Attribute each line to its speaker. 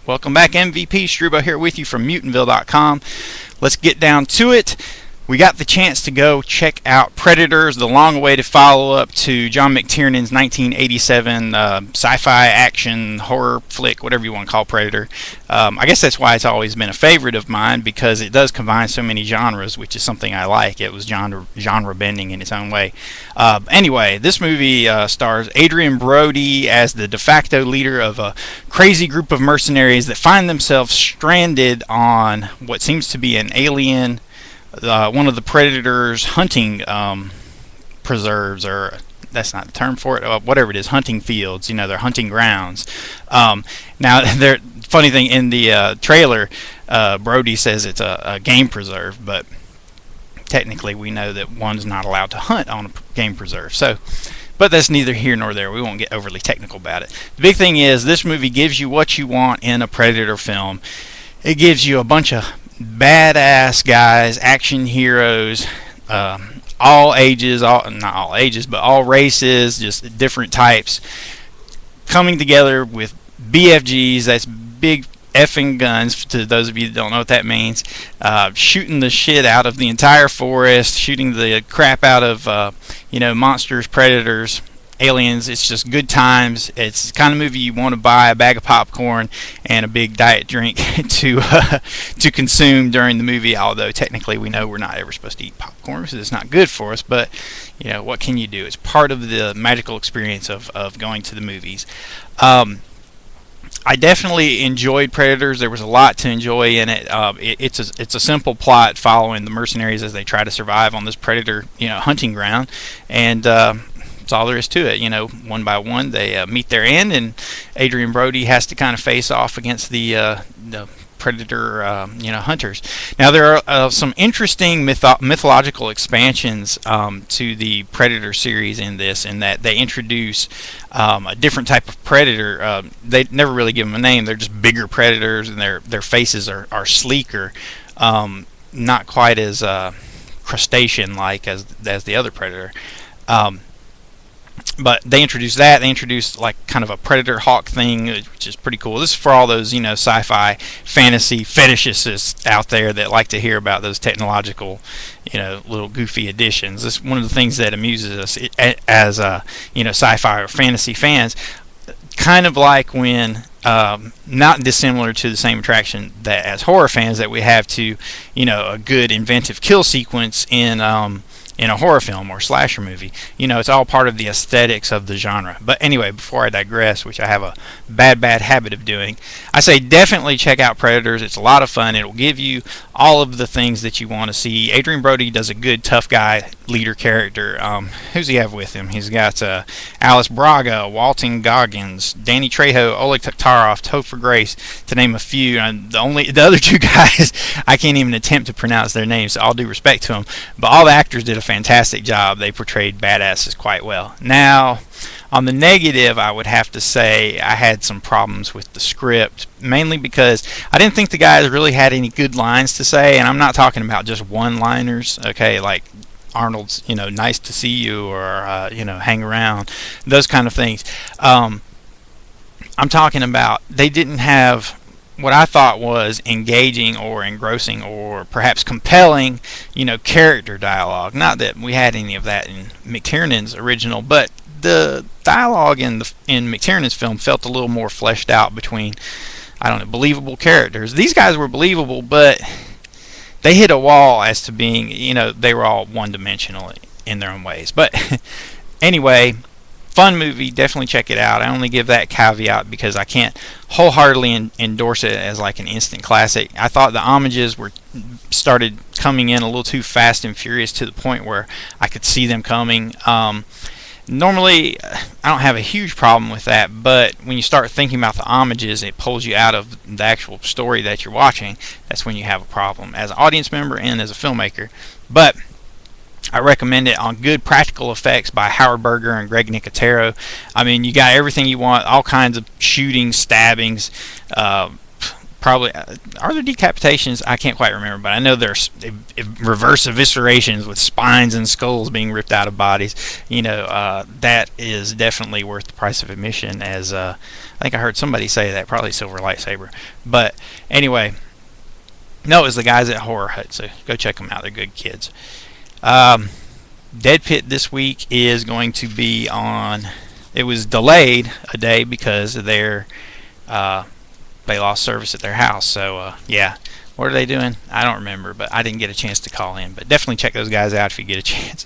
Speaker 1: Welcome back, MVP. Streebo here with you from Mutantville.com. Let's get down to it. We got the chance to go check out Predators, the long-awaited follow-up to John McTiernan's 1987 sci-fi action horror flick, whatever you want to call Predator. I guess that's why it's always been a favorite of mine, because it does combine so many genres, which is something I like. It was genre bending in its own way. Anyway, this movie stars Adrian Brody as the de facto leader of a crazy group of mercenaries that find themselves stranded on what seems to be an alien, one of the Predator's hunting preserves, or that's not the term for it, whatever it is, hunting fields, they're hunting grounds. Now, funny thing, in the trailer, Brody says it's a game preserve, but technically we know that one's not allowed to hunt on a game preserve. But that's neither here nor there. We won't get overly technical about it. The big thing is, this movie gives you what you want in a Predator film. It gives you a bunch of badass guys, action heroes, all ages, not all ages, but all races, just different types, coming together with BFGs, that's big effing guns, to those of you that don't know what that means, shooting the shit out of the entire forest, shooting the crap out of, monsters, predators, aliens. It's just good times. It's the kind of movie you want to buy a bag of popcorn and a big diet drink to consume during the movie, although technically we know we're not ever supposed to eat popcorn because it's not good for us, but what can you do? It's part of the magical experience of going to the movies. I definitely enjoyed Predators. There was a lot to enjoy in it. It's a simple plot following the mercenaries as they try to survive on this predator hunting ground, and that's all there is to it. One by one they meet their end, and Adrian Brody has to kind of face off against the predator hunters. Now, there are some interesting mythological expansions to the Predator series in this, in that they introduce a different type of predator. They never really give them a name. They're just bigger predators, and their faces are sleeker, not quite as crustacean-like as the other predator. But they introduced that. They introduced like kind of a predator hawk thing, which is pretty cool. This is for all those sci-fi fantasy fetishists out there that like to hear about those technological, little goofy additions. This is one of the things that amuses us as sci-fi or fantasy fans. Kind of like when, not dissimilar to the same attraction that as horror fans that we have to, a good inventive kill sequence in a horror film or slasher movie. It's all part of the aesthetics of the genre. But anyway, before I digress, which I have a bad habit of doing, I say definitely check out Predators. It's a lot of fun. It'll give you all of the things that you want to see. Adrian Brody does a good tough guy leader character. Who's he have with him? He's got Alice Braga, Walton Goggins, Danny Trejo, Oleg Taktarov, Topher Grace, to name a few. And the other two guys, I can't even attempt to pronounce their names, so all due respect to them. But all the actors did a fantastic job. They portrayed badasses quite well. Now, on the negative, I would have to say I had some problems with the script, mainly because I didn't think the guys really had any good lines to say, and I'm not talking about just one-liners, okay, like Arnold's, nice to see you, or, hang around, those kind of things. I'm talking about they didn't have what I thought was engaging or engrossing or perhaps compelling, character dialogue. Not that we had any of that in McTiernan's original, but the dialogue in McTiernan's film felt a little more fleshed out between, believable characters. These guys were believable, but they hit a wall as to being, they were all one-dimensional in their own ways. But anyway, fun movie, definitely check it out. I only give that caveat because I can't wholeheartedly endorse it as like an instant classic. I thought the homages started coming in a little too fast and furious, to the point where I could see them coming. Normally, I don't have a huge problem with that, but when you start thinking about the homages, it pulls you out of the actual story that you're watching. That's when you have a problem as an audience member and as a filmmaker. But I recommend it on good practical effects by Howard Berger and Greg Nicotero. I mean, you got everything you want, all kinds of shootings, stabbings, probably are there decapitations? I can't quite remember, but I know there's reverse eviscerations with spines and skulls being ripped out of bodies. That is definitely worth the price of admission. As I think I heard somebody say that, probably Silver Lightsaber. But anyway, no, it was the guys at Horror Hut. So go check them out. They're good kids. Dead Pit this week is going to be on. It was delayed a day because they lost service at their house. So yeah, what are they doing? I don't remember, but I didn't get a chance to call in. But definitely check those guys out if you get a chance.